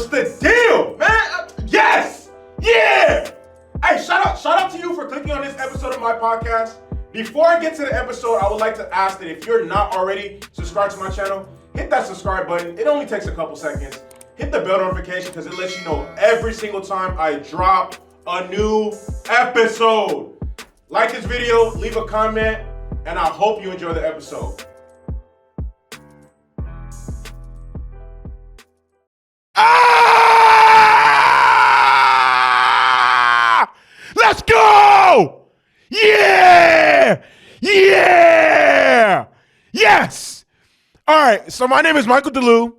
What's the deal, man? Yes! Yeah! Hey, shout out to you for clicking on this episode of my podcast. Before I get to the episode, I would like to ask that if you're not already subscribed to my channel, hit that subscribe button. It only takes a couple seconds. Hit the bell notification because it lets you know every single time I drop a new episode. Like this video, leave a comment, and I hope you enjoy the episode. Let's go! Yeah! Yeah! Yes! All right, so my name is Michael DeLu.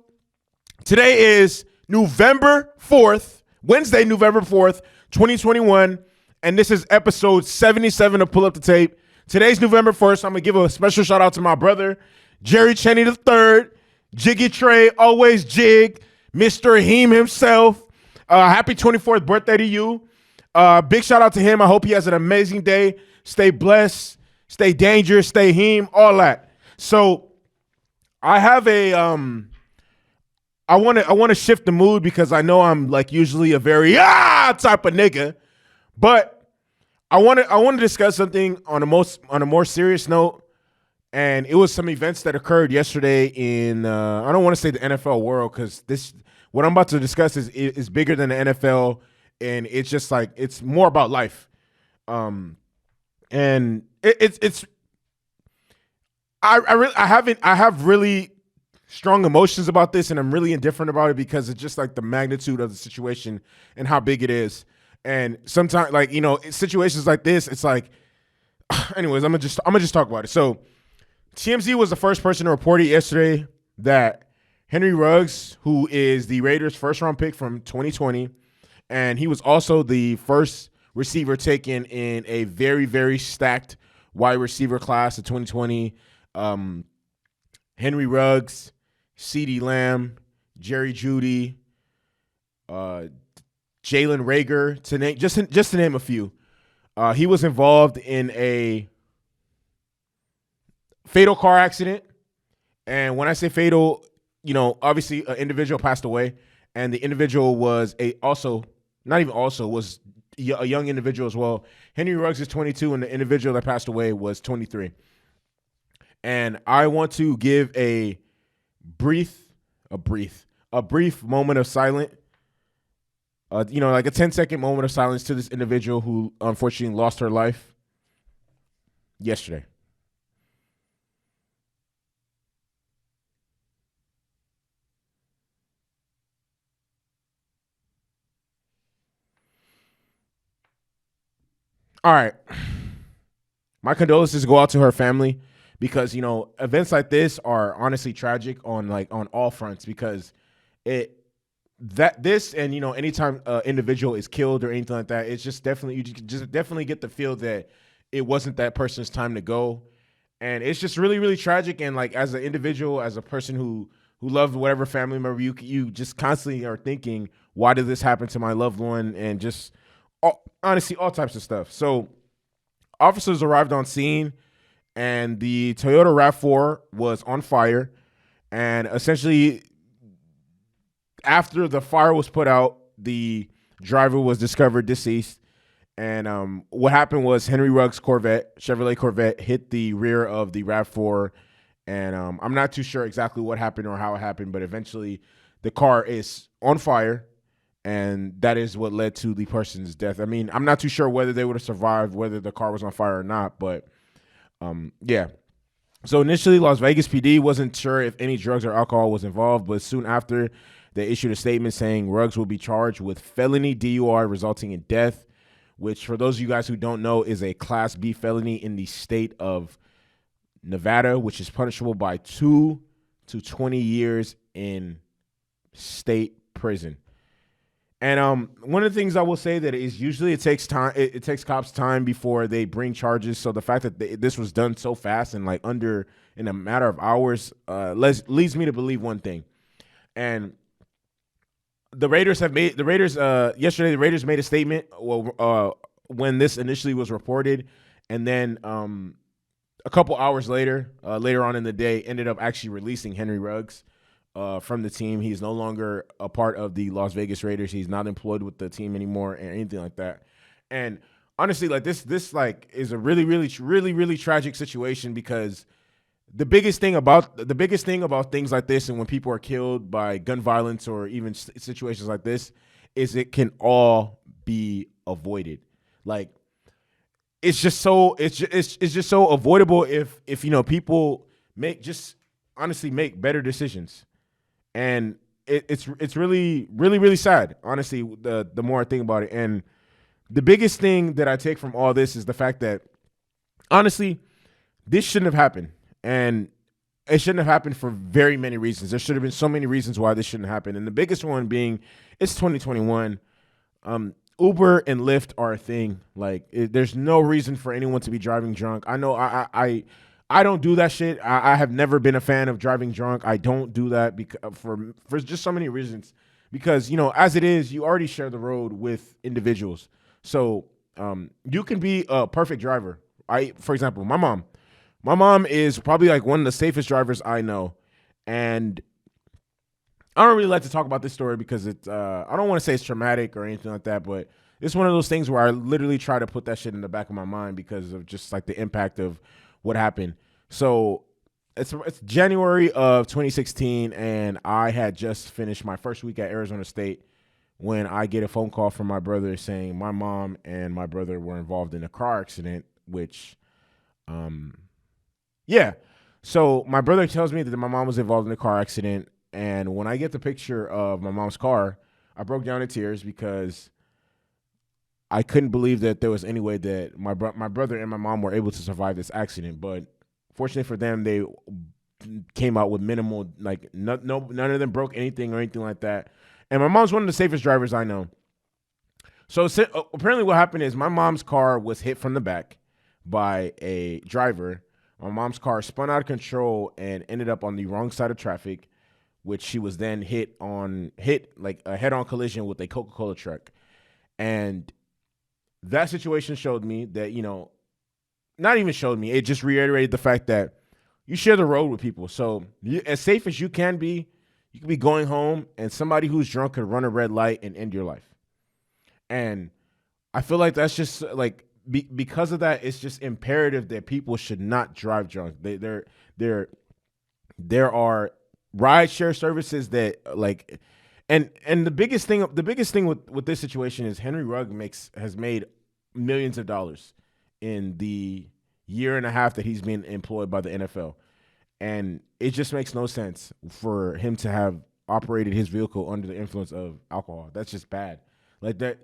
Today is November 4th, Wednesday, November 4th, 2021, and this is episode 77 of Pull Up the Tape. Today's November 1st. I'm going to give a special shout out to my brother, Jerry Cheney III, Jiggy Trey, always Jig, Mr. Heem himself. Happy 24th birthday to you. Big shout out to him. I hope he has an amazing day. Stay blessed, stay dangerous, stay Heem, all that. So I have a I want to shift the mood because I know I'm like usually a very type of nigga, but I want to discuss something on a more serious note, and it was some events that occurred yesterday in I don't want to say the NFL world because what I'm about to discuss is bigger than the NFL, and it's just like it's more about life, and it's I have really strong emotions about this, and I'm really indifferent about it because it's just like the magnitude of the situation and how big it is. And sometimes, like, you know, situations like this, it's like, anyways, I'm gonna just talk about it. So TMZ was the first person to report it yesterday that Henry Ruggs, who is the Raiders' first round pick from 2020, and he was also the first receiver taken in a very, very stacked wide receiver class of 2020. Henry Ruggs, CeeDee Lamb, Jerry Jeudy, Jalen Reagor, to name just to name a few. He was involved in a fatal car accident, and when I say fatal, you know, obviously an individual passed away, and the individual was a young individual as well. Henry Ruggs is 22, and the individual that passed away was 23. And I want to give a brief moment of silence, like a 10-second moment of silence to this individual who unfortunately lost her life yesterday. All right. My condolences go out to her family because, you know, events like this are honestly tragic on all fronts because anytime an individual is killed or anything like that, it's just definitely, you just definitely get the feel that it wasn't that person's time to go. And it's just really, really tragic. And like, as an individual, as a person who loved whatever family member, you just constantly are thinking, why did this happen to my loved one? And just honestly, all types of stuff. So officers arrived on scene, and the Toyota RAV4 was on fire. And essentially, after the fire was put out, the driver was discovered deceased. And what happened was Henry Ruggs' Chevrolet Corvette, hit the rear of the RAV4. And I'm not too sure exactly what happened or how it happened, but eventually the car is on fire. And that is what led to the person's death. I mean, I'm not too sure whether they would have survived, whether the car was on fire or not, but yeah. So initially, Las Vegas PD wasn't sure if any drugs or alcohol was involved, but soon after, they issued a statement saying Ruggs will be charged with felony DUI resulting in death, which, for those of you guys who don't know, is a Class B felony in the state of Nevada, which is punishable by 2 to 20 years in state prison. And one of the things I will say that is usually it takes time. It takes cops time before they bring charges. So the fact that this was done so fast and in a matter of hours leads me to believe one thing. And the Raiders yesterday. The Raiders made a statement when this initially was reported, and then a couple hours later on in the day, ended up actually releasing Henry Ruggs. from the team. He's no longer a part of the Las Vegas Raiders. He's not employed with the team anymore and anything like that. And honestly, like this like is a really tragic situation because the biggest thing about things like this and when people are killed by gun violence or even situations like this is it can all be avoided. Like it's just so avoidable if people honestly make better decisions. And it's really sad, honestly, the more I think about it. And the biggest thing that I take from all this is the fact that honestly, this shouldn't have happened. And it shouldn't have happened for very many reasons. There should have been so many reasons why this shouldn't happen. And the biggest one being it's 2021. Uber and Lyft are a thing. Like there's no reason for anyone to be driving drunk. I know I don't do that shit. I have never been a fan of driving drunk. I don't do that because for just so many reasons. Because, as it is, you already share the road with individuals. So you can be a perfect driver. For example, my mom is probably like one of the safest drivers I know. And I don't really like to talk about this story because I don't want to say it's traumatic or anything like that, but it's one of those things where I literally try to put that shit in the back of my mind because of just like the impact of what happened. So it's January of 2016, and I had just finished my first week at Arizona State when I get a phone call from my brother saying my mom and my brother were involved in a car accident, which, So my brother tells me that my mom was involved in a car accident, and when I get the picture of my mom's car, I broke down in tears because I couldn't believe that there was any way that my brother and my mom were able to survive this accident. But fortunately for them, they came out with minimal, like none of them broke anything or anything like that. And my mom's one of the safest drivers I know. So apparently what happened is my mom's car was hit from the back by a driver. My mom's car spun out of control and ended up on the wrong side of traffic, which she was then hit like a head-on collision with a Coca-Cola truck. And that situation showed me that, not even showed me, it just reiterated the fact that you share the road with people. So as safe as you can be going home and somebody who's drunk could run a red light and end your life. And I feel like that's just like, because of that, it's just imperative that people should not drive drunk. There are ride share services that like, and the biggest thing with this situation is Henry Rugg has made millions of dollars in the year and a half that he's been employed by the NFL. And it just makes no sense for him to have operated his vehicle under the influence of alcohol. That's just bad. Like that.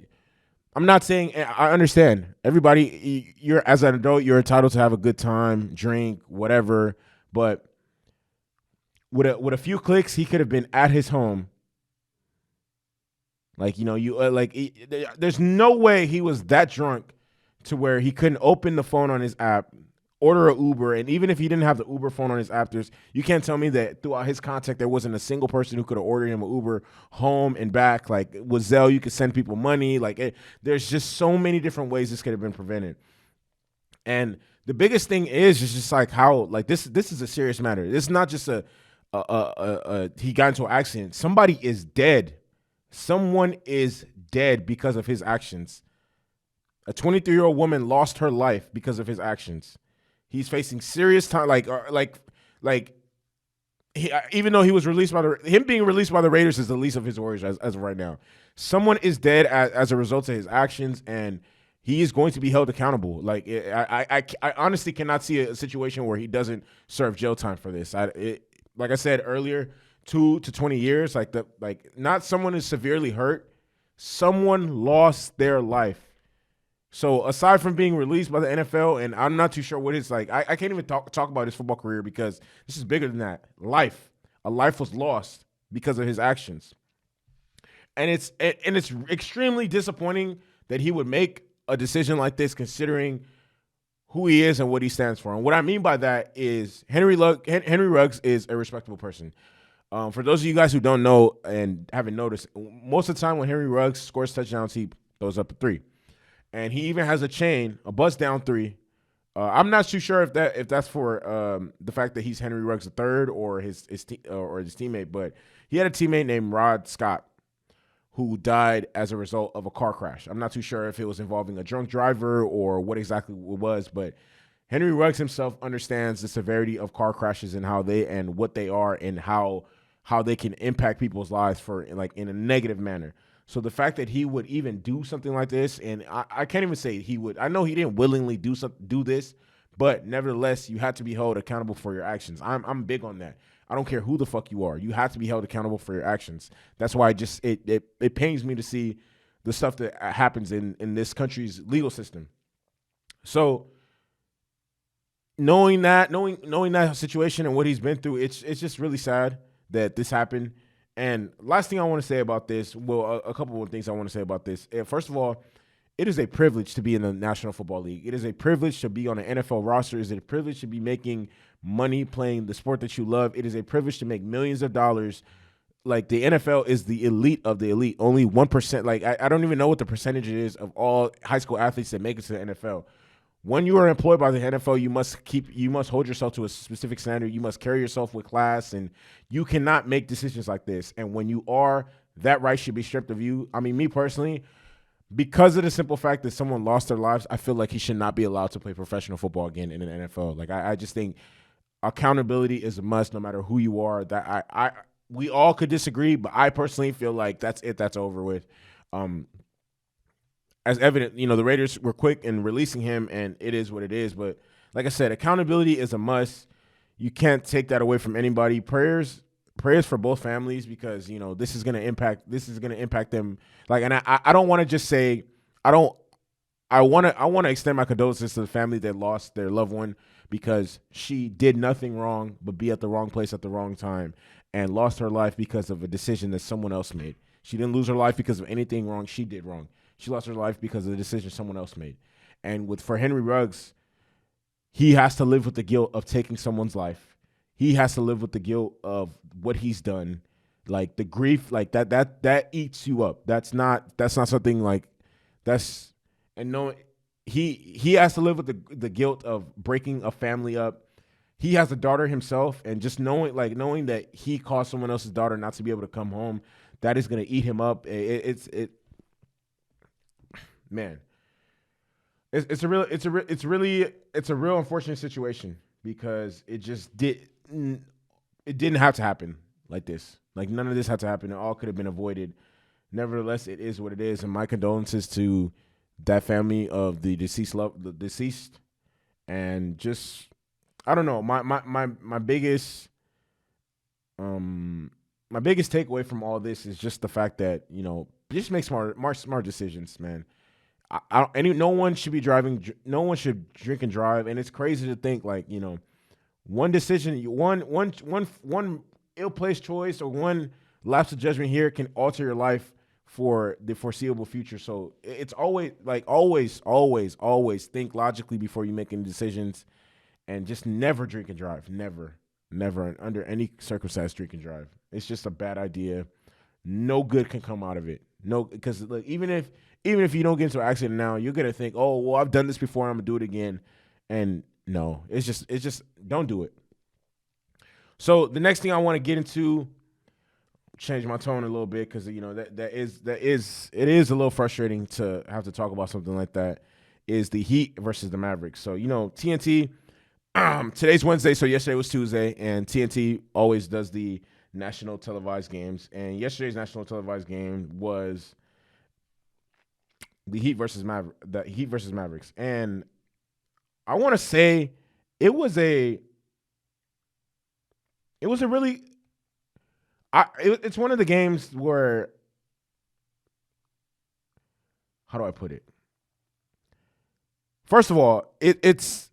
I'm not saying, I understand everybody, you're as an adult, you're entitled to have a good time, drink, whatever. But with a few clicks, he could have been at his home. Like, there's no way he was that drunk to where he couldn't open the phone on his app, order an Uber. And even if he didn't have the Uber phone on his app, you can't tell me that throughout his contact, there wasn't a single person who could have ordered him an Uber home and back. Like with Zelle, you could send people money. There's just so many different ways this could have been prevented. And the biggest thing is just like how, like, this is a serious matter. It's not just he got into an accident. Somebody is dead. Someone is dead because of his actions. A 23-year-old woman lost her life because of his actions. He's facing serious time, even though he was released him being released by the Raiders is the least of his worries as of right now. Someone is dead as a result of his actions, and he is going to be held accountable. Like I honestly cannot see a situation where he doesn't serve jail time for this. Like I said earlier, 2 to 20 years. Not someone is severely hurt. Someone lost their life. So aside from being released by the NFL, and I'm not too sure what it's like, I can't even talk about his football career because this is bigger than that. A life was lost because of his actions, and it's extremely disappointing that he would make a decision like this, considering who he is and what he stands for. And what I mean by that is Henry Ruggs is a respectable person. For those of you guys who don't know and haven't noticed, most of the time when Henry Ruggs scores touchdowns, he throws up a 3. And he even has a chain, a bust down 3, I'm not too sure if that's for the fact that he's Henry Ruggs III or his teammate, but he had a teammate named Rod Scott who died as a result of a car crash. I'm not too sure if it was involving a drunk driver or what exactly it was, but Henry Ruggs himself understands the severity of car crashes and how they and what they are and how they can impact people's lives for like in a negative manner. So the fact that he would even do something like this, and I can't even say he would. I know he didn't willingly do this, but nevertheless, you have to be held accountable for your actions. I'm big on that. I don't care who the fuck you are. You have to be held accountable for your actions. That's why it pains me to see the stuff that happens in this country's legal system. So knowing that situation and what he's been through, it's just really sad that this happened. And last thing I want to say about this, well, a couple of things I want to say about this. First of all, it is a privilege to be in the National Football League. It is a privilege to be on an NFL roster. It is a privilege to be making money playing the sport that you love. It is a privilege to make millions of dollars. Like, the NFL is the elite of the elite. Only 1%. Like, I don't even know what the percentage is of all high school athletes that make it to the NFL. When you are employed by the NFL, you must hold yourself to a specific standard. You must carry yourself with class, and you cannot make decisions like this. And when you are, that right should be stripped of you. I mean, me personally, because of the simple fact that someone lost their lives, I feel like he should not be allowed to play professional football again in an NFL. Like, I just think accountability is a must, no matter who you are. That we all could disagree, but I personally feel like that's it. That's over with. As evident, the Raiders were quick in releasing him, and it is what it is. But like I said, accountability is a must. You can't take that away from anybody. Prayers for both families, because this is gonna impact them. Like, and I don't want to just say I want to extend my condolences to the family that lost their loved one, because she did nothing wrong but be at the wrong place at the wrong time and lost her life because of a decision that someone else made. She didn't lose her life because of anything wrong she did wrong. She lost her life because of the decision someone else made. And for Henry Ruggs, he has to live with the guilt of taking someone's life. He has to live with the guilt of what he's done. Like, the grief, like that eats you up. That's not something like that's, and no, he has to live with the guilt of breaking a family up. He has a daughter himself, and just knowing that he caused someone else's daughter not to be able to come home, that is going to eat him up. Man, it's a real unfortunate situation, because it didn't have to happen like this. Like, none of this had to happen. It all could have been avoided. Nevertheless, it is what it is, and my condolences to that family of the deceased, and just, I don't know, my biggest takeaway from all this is just the fact that just make smart decisions, man. No one should be driving. No one should drink and drive. And it's crazy to think, like, one decision, one ill-placed choice, or one lapse of judgment here can alter your life for the foreseeable future. So it's always think logically before you make any decisions, and just never drink and drive. Never, under any circumstance, drink and drive. It's just a bad idea. No good can come out of it. No, because even if you don't get into an accident now, you're gonna think, oh, well, I've done this before, I'm gonna do it again. And no, it's just don't do it. So the next thing I want to get into, change my tone a little bit, because it is a little frustrating to have to talk about something like that, is the Heat versus the Mavericks. So TNT. Today's Wednesday, so yesterday was Tuesday, and TNT always does the national televised games. And yesterday's national televised game was the Heat versus Mavericks. And I want to say it was a really it's one of the games where, how do I put it? First of all, it's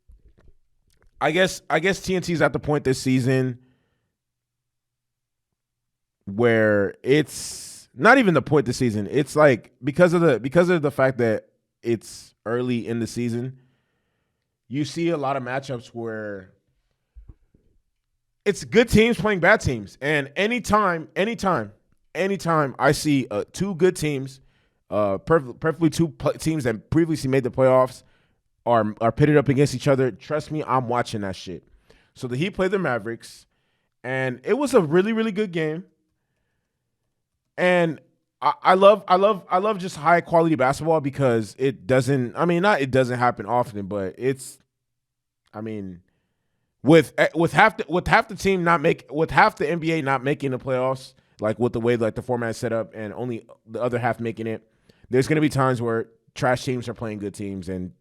I guess TNT's at the point this season where it's not even the point this season. It's like, because of the fact that it's early in the season, you see a lot of matchups where it's good teams playing bad teams. And anytime I see two good teams, perfectly two teams that previously made the playoffs, are pitted up against each other. Trust me, I'm watching that shit. So the Heat played the Mavericks, and it was a really, really good game. And I love just high quality basketball because it doesn't. I mean, not it doesn't happen often, but it's. I mean, with half the team not make with half the NBA not making the playoffs, like with the way like the format is set up, and only the other half making it, there's going to be times where trash teams are playing good teams, and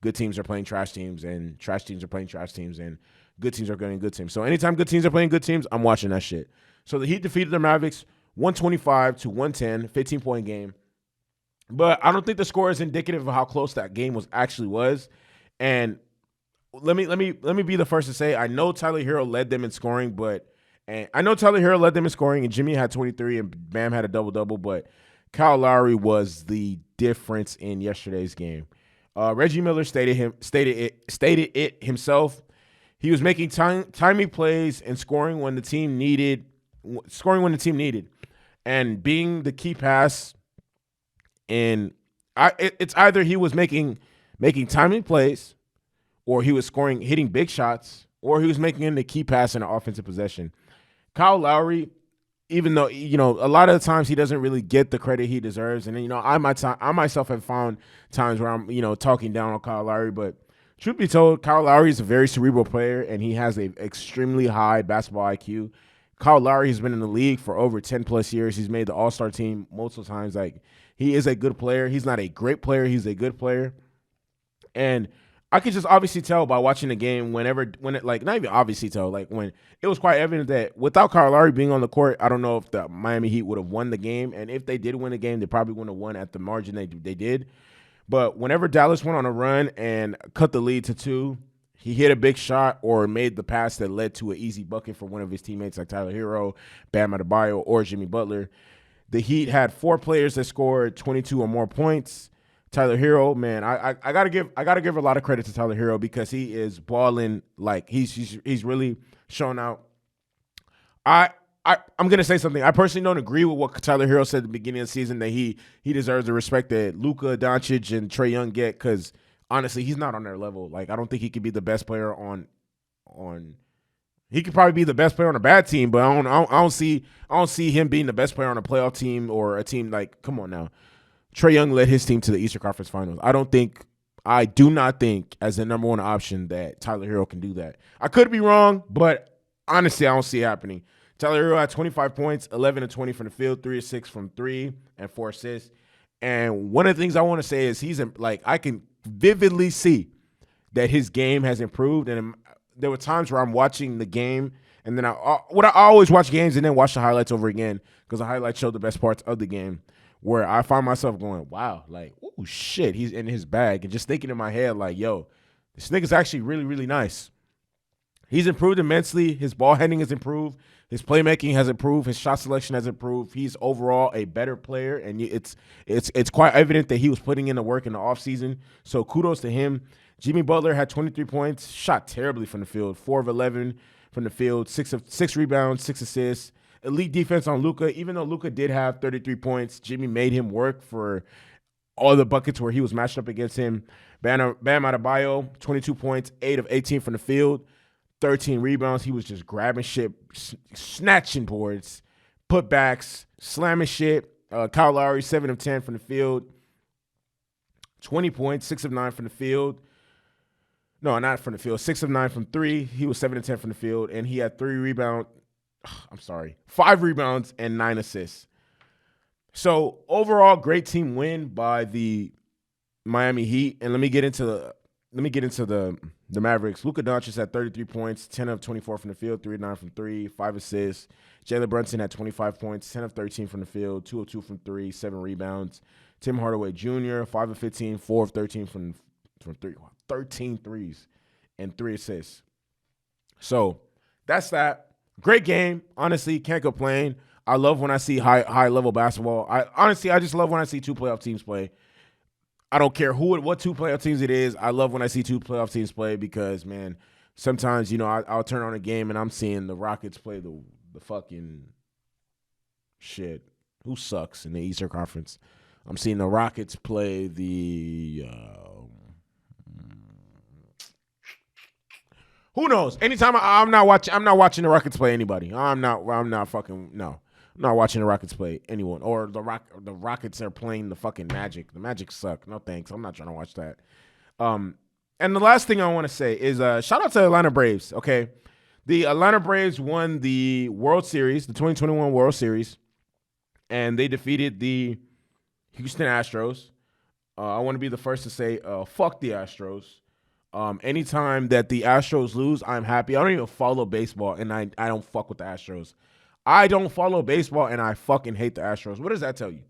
good teams are playing trash teams, and trash teams are playing trash teams, and good teams are playing good teams. So anytime good teams are playing good teams, I'm watching that shit. So the Heat defeated the Mavericks 125-110, 15-point game. But I don't think the score is indicative of how close that game was. And let me be the first to say I know Tyler Herro led them in scoring, and Jimmy had 23 and Bam had a double-double, but Kyle Lowry was the difference in yesterday's game. Reggie Miller stated it himself. He was making timely plays and scoring when the team needed, and being the key pass. And it's either he was making timely plays, or he was hitting big shots, or he was making the key pass in an offensive possession. Kyle Lowry, even though, a lot of the times he doesn't really get the credit he deserves. And, I myself have found times where I'm, talking down on Kyle Lowry. But truth be told, Kyle Lowry is a very cerebral player, and he has an extremely high basketball IQ. Kyle Lowry has been in the league for over 10-plus years. He's made the All-Star team multiple times. Like, he is a good player. He's not a great player. He's a good player. And I could just obviously tell by watching the game when it was quite evident that without Kyle Lowry being on the court, I don't know if the Miami Heat would have won the game. And if they did win the game, they probably wouldn't have won at the margin they did. But whenever Dallas went on a run and cut the lead to 2, he hit a big shot or made the pass that led to an easy bucket for one of his teammates like Tyler Herro, Bam Adebayo, or Jimmy Butler. The Heat had 4 players that scored 22 or more points. Tyler Herro, man, I gotta give a lot of credit to Tyler Herro because he is balling. Like he's really shown out. I'm gonna say something. I personally don't agree with what Tyler Herro said at the beginning of the season, that he deserves the respect that Luka Doncic and Trae Young get, because honestly, he's not on their level. Like, I don't think he could be the best player on. He could probably be the best player on a bad team, but I don't see him being the best player on a playoff team or a team like. Come on now. Trae Young led his team to the Eastern Conference Finals. I do not think as the number one option that Tyler Herro can do that. I could be wrong, but honestly, I don't see it happening. Tyler Herro had 25 points, 11 of 20 from the field, 3 of 6 from 3, and 4 assists. And one of the things I want to say is I can vividly see that his game has improved. And there were times where I'm watching the game, and then I always watch games and then watch the highlights over again because the highlights show the best parts of the game, where I find myself going, wow, like, oh, shit, he's in his bag. And just thinking in my head, like, yo, this nigga's actually really, really nice. He's improved immensely. His ball handling has improved. His playmaking has improved. His shot selection has improved. He's overall a better player, and it's quite evident that he was putting in the work in the offseason. So kudos to him. Jimmy Butler had 23 points, shot terribly from the field, 4 of 11 from the field, 6 rebounds, 6 assists. Elite defense on Luka. Even though Luka did have 33 points, Jimmy made him work for all the buckets where he was matched up against him. Bam Adebayo, 22 points, 8 of 18 from the field, 13 rebounds. He was just grabbing shit, snatching boards, putbacks, slamming shit. Kyle Lowry, 7 of 10 from the field, 20 points, 6 of 9 from the field. No, not from the field. 6 of 9 from 3. He was 7 of 10 from the field, and he had 5 rebounds and 9 assists. So overall, great team win by the Miami Heat. And let me get into the Mavericks. Luka Doncic had 33 points, 10 of 24 from the field, 3 of 9 from 3, 5 assists. Jalen Brunson had 25 points, 10 of 13 from the field, 2 of 2 from 3, 7 rebounds. Tim Hardaway Jr., 5 of 15, 4 of 13 from 3, 13 threes, and 3 assists. So that's that. Great game. Honestly, can't complain. I love when I see high level basketball. I just love when I see 2 playoff teams play. I don't care what 2 playoff teams it is. I love when I see 2 playoff teams play because, man, sometimes, I'll turn on a game and I'm seeing the Rockets play the fucking shit. Who sucks in the Eastern Conference? I'm seeing the Rockets play the Who knows? Anytime I'm not watching the Rockets play anybody. I'm not fucking no. I'm not watching the Rockets play anyone. Or the Rockets are playing the fucking Magic. The Magic suck. No thanks. I'm not trying to watch that. And the last thing I want to say is shout out to Atlanta Braves. Okay, the Atlanta Braves won the World Series, the 2021 World Series, and they defeated the Houston Astros. I want to be the first to say, fuck the Astros. Anytime that the Astros lose, I'm happy. I don't even follow baseball, and I don't fuck with the Astros. I don't follow baseball, and I fucking hate the Astros. What does that tell you?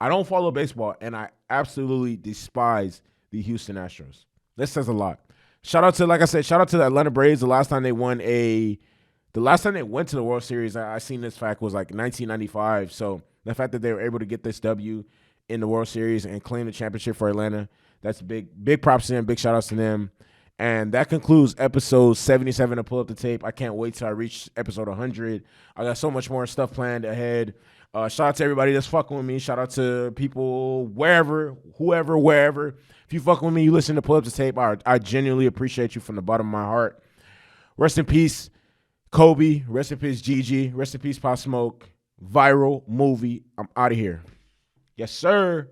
I don't follow baseball, and I absolutely despise the Houston Astros. That says a lot. Shout out to, like I said, shout out to the Atlanta Braves. The last time they went to the World Series, I seen this fact, was like 1995. So the fact that they were able to get this W in the World Series and claim the championship for Atlanta, that's big props to them, big shout outs to them. And that concludes episode 77 of Pull Up the Tape. I can't wait till I reach episode 100. I got so much more stuff planned ahead. Shout out to everybody that's fucking with me. Shout out to people wherever. If you fucking with me, you listen to Pull Up the Tape, I genuinely appreciate you from the bottom of my heart. Rest in peace, Kobe. Rest in peace, Gigi. Rest in peace, Pop Smoke. Viral movie. I'm out of here. Yes, sir.